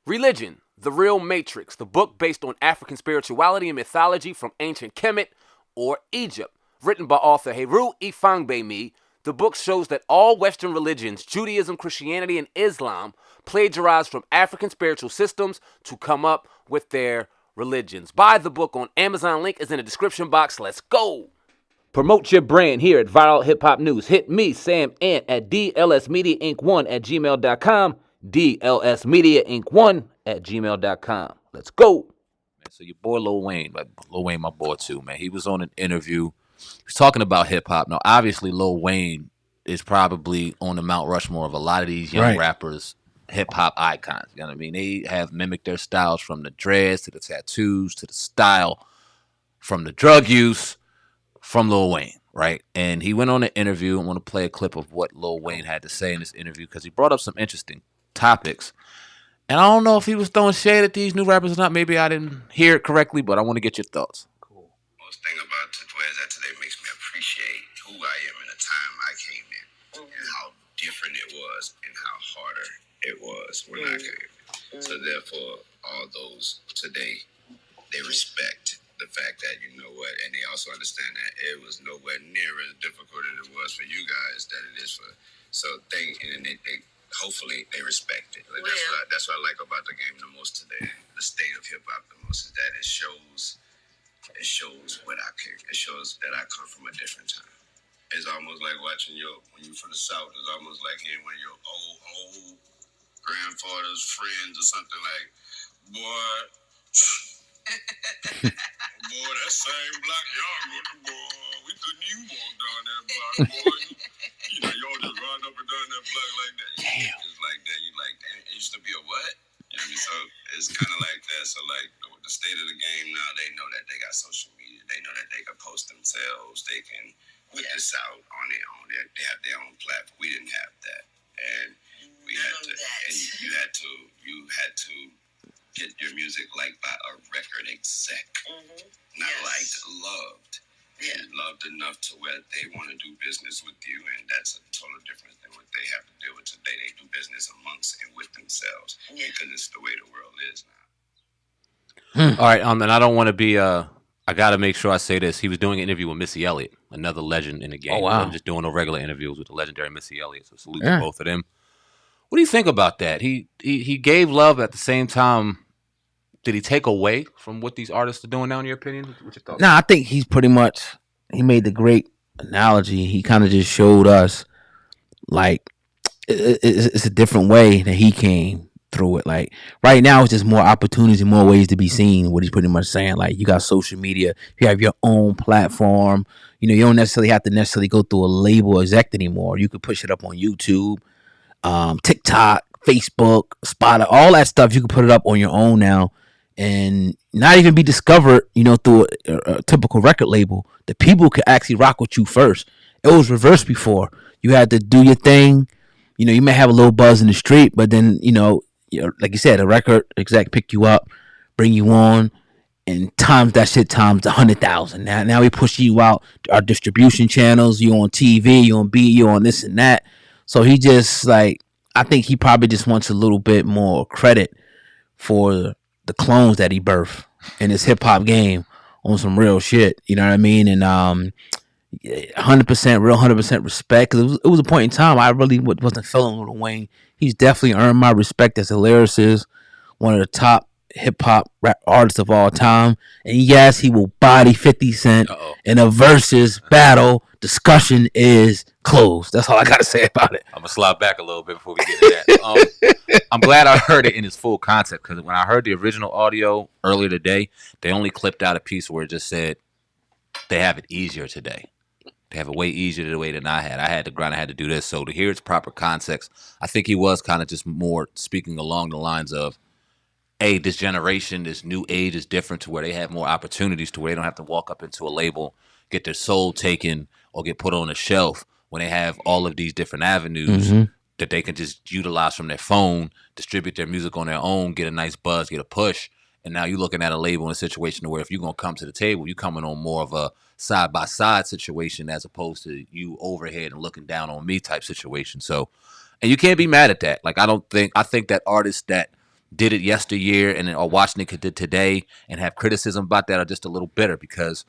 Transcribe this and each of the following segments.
Religion, The Real Matrix, the book based on African spirituality and mythology from ancient Kemet or Egypt. Written by author Heru Ifangbemi, the book shows that all Western religions, Judaism, Christianity, and Islam, plagiarize from African spiritual systems to come up with their religions. Buy the book on Amazon. Link is in the description box. Let's go! Promote your brand here at Viral Hip Hop News. Hit me, Sam Ant, at DLSMediaInc1 at gmail.com. DLSMediaInc1 at gmail.com. Let's go. So your boy Lil Wayne, my boy too, man. He was on an interview. He was talking about hip hop. Now, obviously, Lil Wayne is probably on the Mount Rushmore of a lot of these young rappers, hip hop icons. You know what I mean? They have mimicked their styles from the dreads to the tattoos to the style, from the drug use, from Lil Wayne, right? And he went on an interview. I want to play a clip of what Lil Wayne had to say in this interview because he brought up some interesting topics. And I don't know if he was throwing shade at these new rappers or not. Maybe I didn't hear it correctly, but I want to get your thoughts. Cool. Most thing about where is that today makes me appreciate who I am in the time I came in and how different it was and how harder it was when I came in. So therefore, all those today, they respect the fact that, you know what, and they also understand that it was nowhere near as difficult as it was for you guys that it is for. So they hopefully they respect it. Like, that's what I like about the game the most today. The state of hip hop the most is that it shows what I care. It shows that I come from a different time. It's almost like watching when you're from the South. It's almost like hearing one of your old grandfather's friends or something like, boy. Boy, that same block y'all go to, boy. We couldn't even walk down that block, boy. You know, y'all just run up and down that block like that. Damn. It's like that. You like, damn, it used to be a what? You know what I mean? So it's kind of like that. So, like, with the state of the game now, they know that they got social media. They know that they can post themselves. They can put this out on their own. They have their own platform. We didn't have that. And we had to, and you had to get your music liked by a record exec. Not liked, loved. Yeah. And loved enough to where they want to do business with you, and that's a total difference than what they have to deal with today. They do business amongst and with themselves because it's the way the world is now. All right, and I don't want to be I gotta make sure I say this. He was doing an interview with Missy Elliott, another legend in the game. Oh, wow. He wasn't just doing no regular interviews with the legendary Missy Elliott. So salute to both of them. What do you think about that? He gave love at the same time. Did he take away from what these artists are doing now, in your opinion? What's your thoughts? Nah, I think he made the great analogy. He kind of just showed us, like, it's a different way that he came through it. Like, right now, it's just more opportunities and more ways to be seen, what he's pretty much saying. Like, you got social media. You have your own platform. You know, you don't necessarily have to go through a label exec anymore. You could push it up on YouTube, TikTok, Facebook, Spotify, all that stuff. You can put it up on your own now and not even be discovered, you know, through a typical record label. The people could actually rock with you first. It was reversed before. You had to do your thing. You know, you may have a little buzz in the street, but then, you know, like you said, a record exec pick you up, bring you on, and times that shit times 100,000. Now we push you out our distribution channels. You on TV, you on B, you on this and that. So he just, like, I think he probably just wants a little bit more credit for the clones that he birthed in his hip hop game on some real shit. You know what I mean? And 100% real, 100% respect. Cause it was a point in time I really wasn't feeling Lil Wayne. He's definitely earned my respect as a lyricist, one of the top hip hop rap artists of all time. And yes, he will body 50 Cent in a versus battle. Discussion is closed. That's all I gotta say about it. I'm gonna slide back a little bit before we get to that. I'm glad I heard it in its full concept, because when I heard the original audio earlier today, they only clipped out a piece where it just said they have it easier today. They have it way easier the way than I had. I had to grind. I had to do this. So to hear its proper context, I think he was kind of just more speaking along the lines of, hey, this generation, this new age is different to where they have more opportunities to where they don't have to walk up into a label, get their soul taken, or get put on a shelf when they have all of these different avenues that they can just utilize from their phone, distribute their music on their own, get a nice buzz, get a push. And now you're looking at a label in a situation where if you're going to come to the table, you're coming on more of a side-by-side situation as opposed to you overhead and looking down on me type situation. So, and you can't be mad at that. Like, I think that artists that did it yesteryear and are watching it today and have criticism about that are just a little bitter because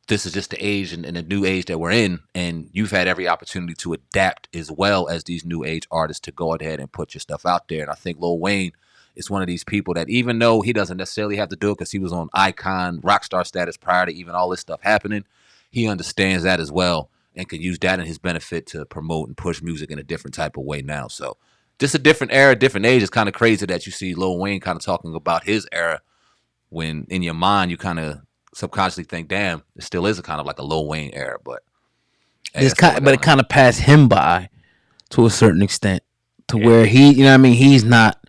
this is just the age and the new age that we're in, and you've had every opportunity to adapt as well as these new age artists to go ahead and put your stuff out there. And I think Lil Wayne is one of these people that even though he doesn't necessarily have to do it because he was on icon rock star status prior to even all this stuff happening, he understands that as well and can use that in his benefit to promote and push music in a different type of way now. So just a different era, different age. It's kind of crazy that you see Lil Wayne kind of talking about his era when in your mind you kind of subconsciously think, damn, it still is a kind of like a Lil Wayne era, but It's but it kind of passed him by to a certain extent to where he, you know what I mean, he's not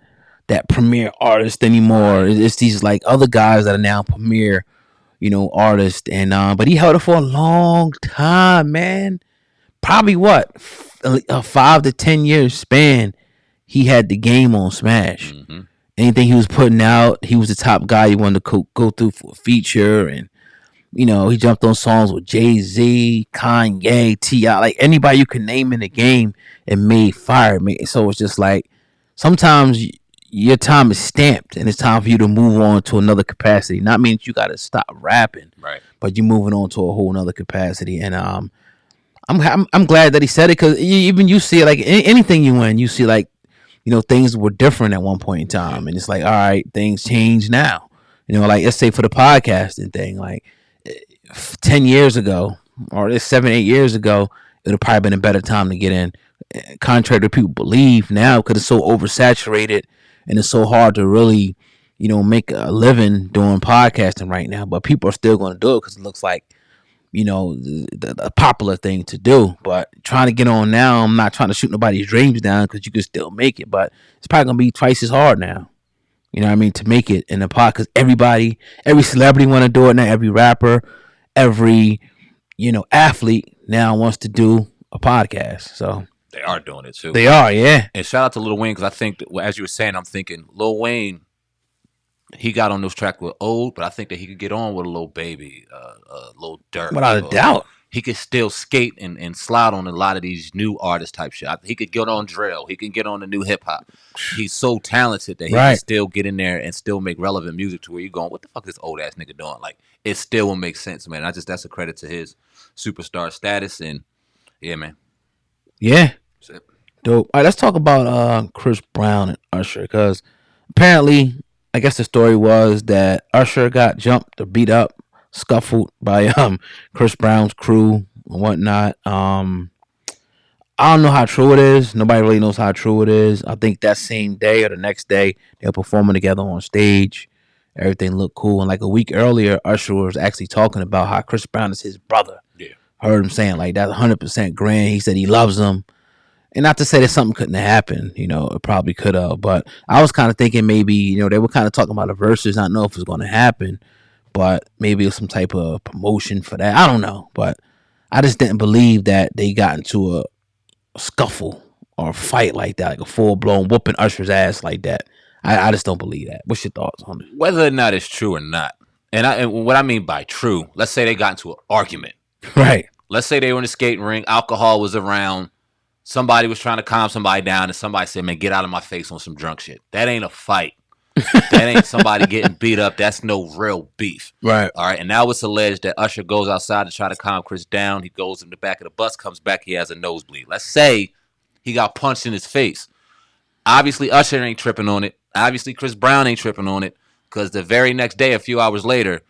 that premier artist anymore. It's these like other guys that are now premier, artists, and but he held it for a long time, man. Probably what a 5 to 10 year span. He had the game on smash. Mm-hmm. Anything he was putting out, he was the top guy you wanted to go through for a feature. And he jumped on songs with Jay-Z, Kanye, T.I., like anybody you can name in the game and made fire. So it's just like sometimes your time is stamped and it's time for you to move on to another capacity. Not mean that you got to stop rapping, right? But you're moving on to a whole nother capacity. And I'm glad that he said it because even you see like anything you win, you see like things were different at one point in time, and it's like, all right, things change now. Like let's say for the podcasting thing, like 10 years ago or 7, 8 years ago, it would have probably been a better time to get in. Contrary to people believe now, because it's so oversaturated and it's so hard to really, make a living doing podcasting right now. But people are still going to do it because it looks like, the popular thing to do. But trying to get on now, I'm not trying to shoot nobody's dreams down because you can still make it, but it's probably gonna be twice as hard now. You know what I mean, to make it in the pod, because every celebrity want to do it now. Every rapper, every athlete now wants to do a podcast. So they are doing it too. They are, yeah. And shout out to Lil Wayne because I think that, as you were saying, I'm thinking Lil Wayne. He got on those tracks with Old, but I think that he could get on with a Lil Baby, Lil Durk. Without a doubt. He could still skate and slide on a lot of these new artist type shit. He could get on drill. He can get on the new hip hop. He's so talented that he can still get in there and still make relevant music to where you're going, what the fuck is this old ass nigga doing? Like, it still will make sense, man. That's a credit to his superstar status. And yeah, man. Yeah. Dope. All right, let's talk about Chris Brown and Usher, because apparently, I guess the story was that Usher got jumped or beat up, scuffled by Chris Brown's crew and whatnot. I don't know how true it is. Nobody really knows how true it is. I think that same day or the next day they were performing together on stage. Everything looked cool. And like a week earlier, Usher was actually talking about how Chris Brown is his brother. Yeah. Heard him saying like that's 100% grand. He said he loves him. And not to say that something couldn't have happened, it probably could have. But I was kind of thinking maybe, they were kind of talking about a Verzuz. I don't know if it was going to happen, but maybe it was some type of promotion for that. I don't know. But I just didn't believe that they got into a scuffle or a fight like that, like a full-blown whooping Usher's ass like that. I just don't believe that. What's your thoughts on it? Whether or not it's true or not, and what I mean by true, let's say they got into an argument. Right. Let's say they were in the skating ring, alcohol was around, somebody was trying to calm somebody down, and somebody said, man, get out of my face on some drunk shit. That ain't a fight. That ain't somebody getting beat up. That's no real beef. Right. All right. And now it's alleged that Usher goes outside to try to calm Chris down. He goes in the back of the bus, comes back, he has a nosebleed. Let's say he got punched in his face. Obviously, Usher ain't tripping on it. Obviously, Chris Brown ain't tripping on it, because the very next day, a few hours later,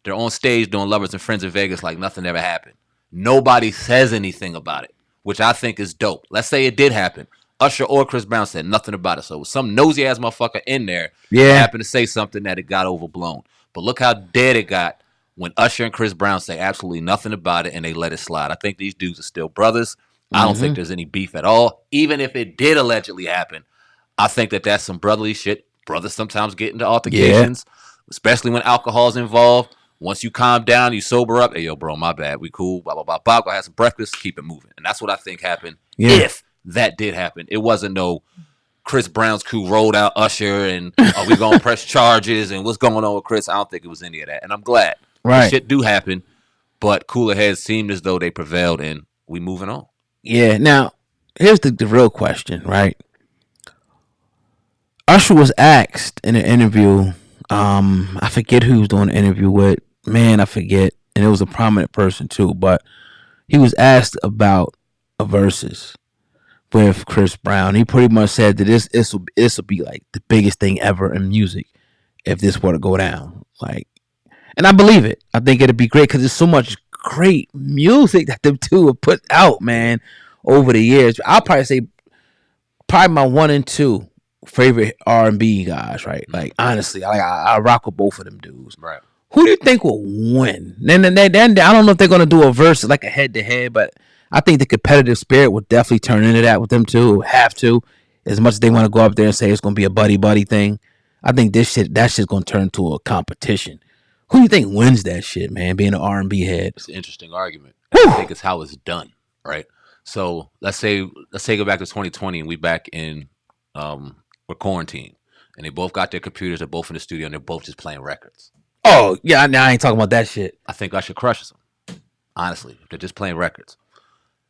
they're on stage doing Lovers and Friends in Vegas like nothing ever happened. Nobody says anything about it, which I think is dope. Let's say it did happen. Usher or Chris Brown said nothing about it. So some nosy ass motherfucker in there happened to say something that it got overblown. But look how dead it got when Usher and Chris Brown say absolutely nothing about it and they let it slide. I think these dudes are still brothers. I don't think there's any beef at all. Even if it did allegedly happen, I think that that's some brotherly shit. Brothers sometimes get into altercations, especially when alcohol's involved. Once you calm down, you sober up. Hey, yo, bro, my bad. We cool. Blah, blah, blah, blah. Go have some breakfast. Keep it moving. And that's what I think happened if that did happen. It wasn't no Chris Brown's crew rolled out Usher and are we going to press charges and what's going on with Chris. I don't think it was any of that. And I'm glad. Right. Shit do happen, but cooler heads seemed as though they prevailed and we moving on. Yeah. Now, here's the real question, right? Usher was asked in an interview. I forget who he was doing the interview with. Man, I forget. And it was a prominent person too. But he was asked about a versus with Chris Brown. He pretty much said that this will be like the biggest thing ever in music if this were to go down. Like, and I believe it. I think it'd be great because there's so much great music that them two have put out, man, over the years. I'll probably say probably my one and two favorite R&B guys, right? Like honestly, I rock with both of them dudes. Right. Who do you think will win? Then I don't know if they're gonna do a verse like a head to head, but I think the competitive spirit will definitely turn into that with them too. Have to, as much as they want to go up there and say it's gonna be a buddy thing. I think that shit's gonna turn to a competition. Who do you think wins that shit, man? Being an R&B head. It's an interesting argument. I think it's how it's done, right? So let's say go back to 2020 and we back in we're quarantined and they both got their computers, they're both in the studio and they're both just playing records. Oh yeah, I ain't talking about that shit. I think Usher crushes them. Honestly, if they're just playing records.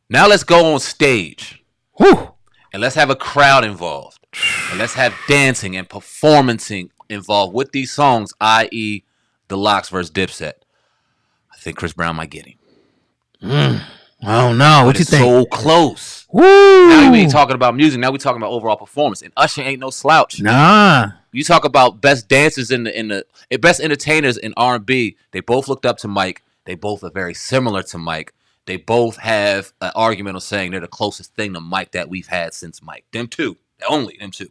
Now let's go on stage. Whew. And let's have a crowd involved. And let's have dancing and performancing involved with these songs, i.e. The Lox versus Dipset. I think Chris Brown might get him. I don't know. What you think? So close. Woo. Now we ain't talking about music. Now we talking about overall performance. And Usher ain't no slouch. Nah. You talk about best dancers in the best entertainers in R&B. They both looked up to Mike. They both are very similar to Mike. They both have an argument on saying they're the closest thing to Mike that we've had since Mike. Them two. Only them two.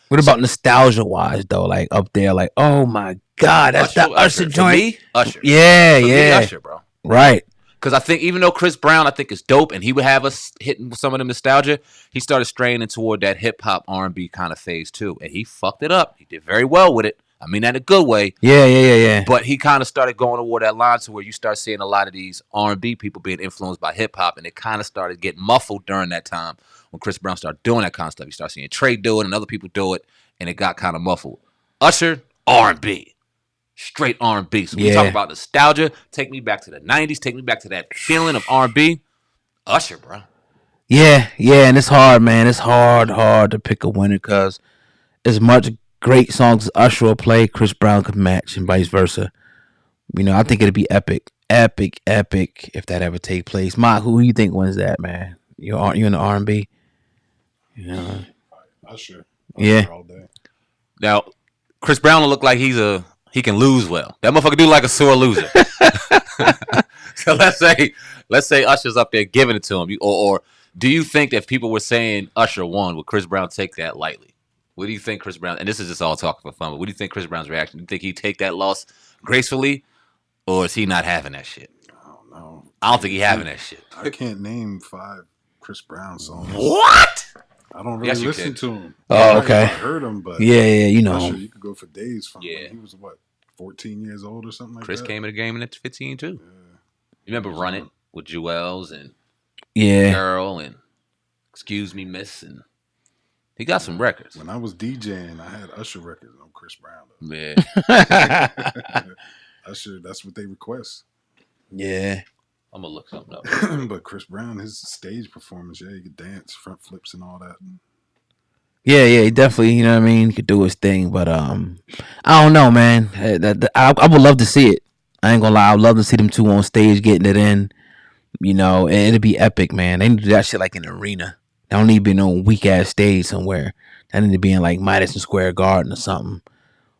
What about nostalgia wise though? Like up there, like, oh my God, that's the Usher joint. For me, Usher. Yeah, For yeah. me, Usher, bro. Right. Because I think even though Chris Brown, I think, is dope, and he would have us hitting with some of them nostalgia, he started straying toward that hip hop R&B kind of phase too, and he fucked it up. He did very well with it. I mean that in a good way. Yeah. But he kind of started going toward that line to where you start seeing a lot of these R&B people being influenced by hip hop, and it kind of started getting muffled during that time when Chris Brown started doing that kind of stuff. You start seeing Trey do it and other people do it, and it got kind of muffled. Usher, R&B. Straight R&B. So we talk about nostalgia. Take me back to the 90s. Take me back to that feeling of R&B. Usher, bro. Yeah, and it's hard, man. It's hard to pick a winner because as much great songs as Usher will play, Chris Brown could match and vice versa. You know, I think it'd be epic if that ever take place. Mark, who do you think wins that, man? You in the R&B? Yeah. Usher. Yeah. All day. Now, Chris Brown will look like he can lose well. That motherfucker do like a sore loser. So let's say Usher's up there giving it to him. Or do you think that if people were saying Usher won, would Chris Brown take that lightly? What do you think Chris Brown, and this is just all talking for fun, but what do you think Chris Brown's reaction? Do you think he'd take that loss gracefully, or is he not having that shit? I don't know. I don't think he's having that shit. I can't name 5 Chris Brown songs. What? I don't really Yes, you listen can. to him. Oh, okay. I heard him, but Yeah, you know. Usher, you could go for days from Yeah. when he was, 14 years old or something like Chris that? came in the game at 15 too. You remember Run It with Jewels and Yeah. Girl and Excuse Me Miss, and he got some records. When I was DJing, I had Usher records on Chris Brown. Though. Yeah. Usher, that's what they request. Yeah. I'm gonna look something up. But Chris Brown, his stage performance, he could dance, front flips, and all that. Yeah, he definitely, you know what I mean, he could do his thing, but I don't know, man. I would love to see it. I ain't gonna lie, I'd love to see them two on stage getting it in, you know, and it'd be epic, man. They need to do that shit like in an arena. They don't need to be no weak ass stage somewhere. They need to be in like Madison Square Garden or something.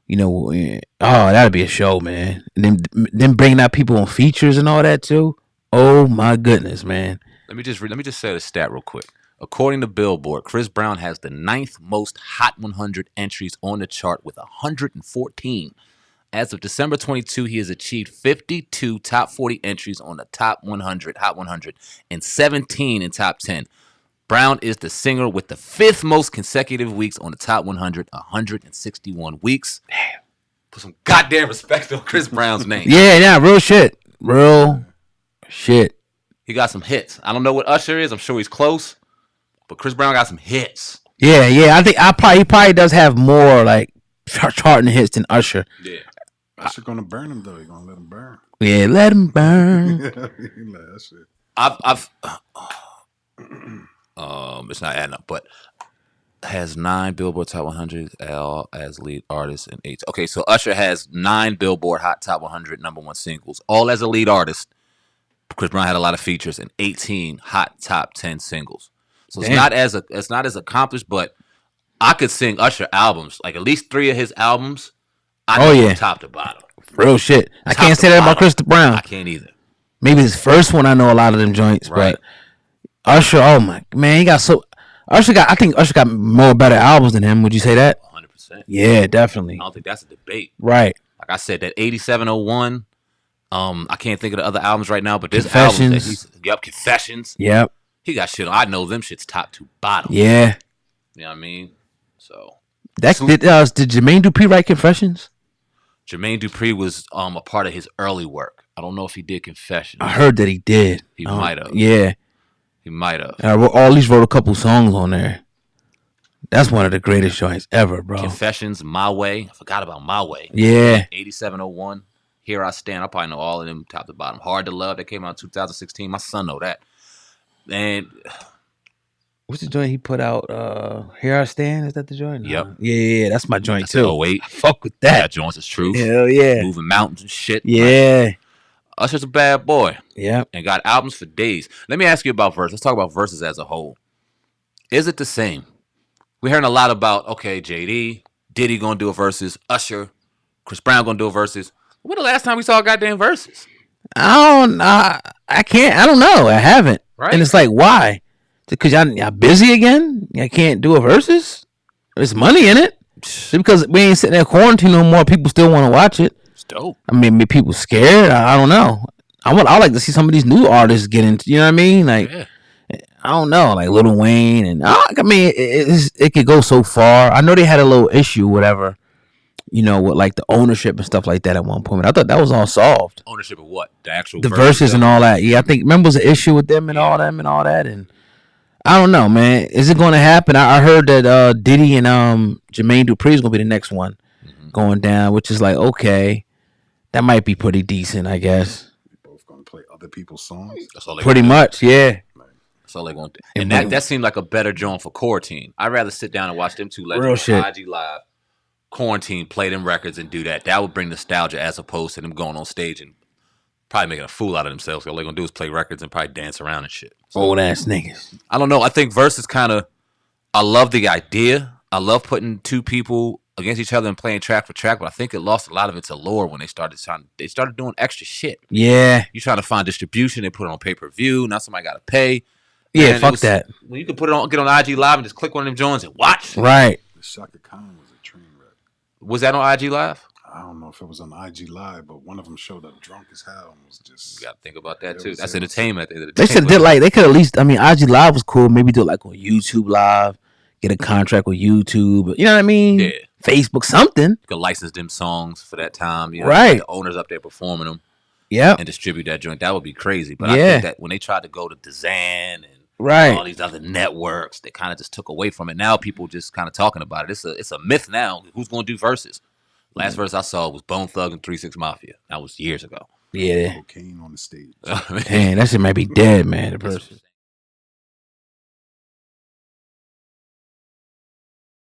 You know, oh, that'd be a show, man. And then bringing out people on features and all that too. Oh my goodness, man. Let me just say the stat real quick. According to Billboard, Chris Brown has the 9th most Hot 100 entries on the chart with 114. As of December 22, he has achieved 52 top 40 entries on the top 100, Hot 100, and 17 in top 10. Brown is the singer with the 5th most consecutive weeks on the top 100, 161 weeks. Damn. Put some goddamn respect on Chris Brown's name. Yeah, real shit. Real shit. He got some hits. I don't know what Usher is. I'm sure he's close. But Chris Brown got some hits. Yeah. I think he probably does have more like charting hits than Usher. Yeah. Usher gonna burn him though. He gonna let him burn. Yeah, let him burn. That shit. It's not adding up, but has 9 Billboard Top 100 as lead artist and 8. Okay, so Usher has 9 Billboard Hot Top 100 #1 singles, all as a lead artist. Chris Brown had a lot of features and 18 Hot Top 10 singles. So it's not as accomplished, but I could sing Usher albums, like at least 3 of his albums. I know from top to bottom. Real shit. I can't say that about Chris Brown. I can't either. Maybe his first one, I know a lot of them joints, Right. but Usher, oh my man, I think Usher got more better albums than him. Would you say that? 100%. Yeah, definitely. I don't think that's a debate. Right. Like I said, that 8701. I can't think of the other albums right now, but there's Confessions. Confessions. Yep. He got shit. I know them shits top to bottom. Yeah. You know what I mean? So Did Jermaine Dupri write Confessions? Jermaine Dupri was a part of his early work. I don't know if he did Confessions. I heard that he did. He might have. Yeah. He might have. At least wrote a couple songs on there. That's one of the greatest joints ever, bro. Confessions, My Way. I forgot about My Way. Yeah. 8701. Here I Stand. I probably know all of them top to bottom. Hard to Love. That came out in 2016. My son know that. And what's the joint he put out? Here I Stand. Is that the joint? Yep. Yeah. That's my joint that's too. 08. Fuck with That that. joints is true. Hell yeah. Moving mountains and shit. Yeah. Like, Usher's a bad boy. Yeah. And got albums for days. Let me ask you about Verse. Let's talk about Versus as a whole. Is it the same? We're hearing a lot about, okay, JD, Diddy gonna do a Versus, Usher, Chris Brown gonna do a Versus. When the last time we saw a goddamn Versus? I don't know. I haven't. Right. And it's like, why? Because y'all busy again? I can't do a Versus? There's money in it. Just because we ain't sitting there quarantined no more, people still want to watch it. It's dope. I mean, maybe people scared. I don't know. I like to see some of these new artists get into. You know what I mean? Like, Yeah. I don't know, like Lil Wayne, and I mean, it could go so far. I know they had a little issue, whatever, with like the ownership and stuff like that at one point. I thought that was all solved. Ownership of what? The actual The verses and all that. Yeah, I think remember was an issue with them and all that, and I don't know, man. Is it going to happen? I heard that Diddy and Jermaine Dupri is going to be the next one going down, which is like, okay, that might be pretty decent, I guess. Both gonna play other people's songs. That's all they Pretty much, yeah. That's all they gonna do. And that seemed like a better joint for quarantine. I'd rather sit down and watch them two legends Real shit. on IG Live, quarantine, play them records and do that. That would bring nostalgia as opposed to them going on stage and probably making a fool out of themselves. All they're gonna do is play records and probably dance around and shit. Old ass niggas. I don't know. I think Versus I love the idea. I love putting two people against each other and playing track for track, but I think it lost a lot of its allure when they started doing extra shit. Yeah. You trying to find distribution, they put it on pay-per-view, now somebody gotta pay. Yeah, fuck that. When you can get on IG Live and just click one of them joints and watch. Right. The Shaka Khan was a train wreck. Was that on IG Live? I don't know if it was on IG Live, but one of them showed up drunk as hell and was just. You gotta think about that It too. was- That's it was- entertainment at the end of the They day. should they could at least. I mean, IG Live was cool. Maybe do it like on YouTube Live. Get a contract with YouTube. You know what I mean? Yeah. Facebook, something. You could license them songs for that time. You know, Right. The owners up there performing them Yep. and distribute that joint. That would be crazy. But I Yeah. think that when they tried to go to Dazan and all Right. these other networks, they kind of just took away from it. Now people just kind of talking about it. It's a myth now. Who's going to do verses? Last verse I saw was Bone Thug and 3 6 Mafia. That was years ago. Yeah. Cocaine on the stage. Man, that shit might be dead, man. The person.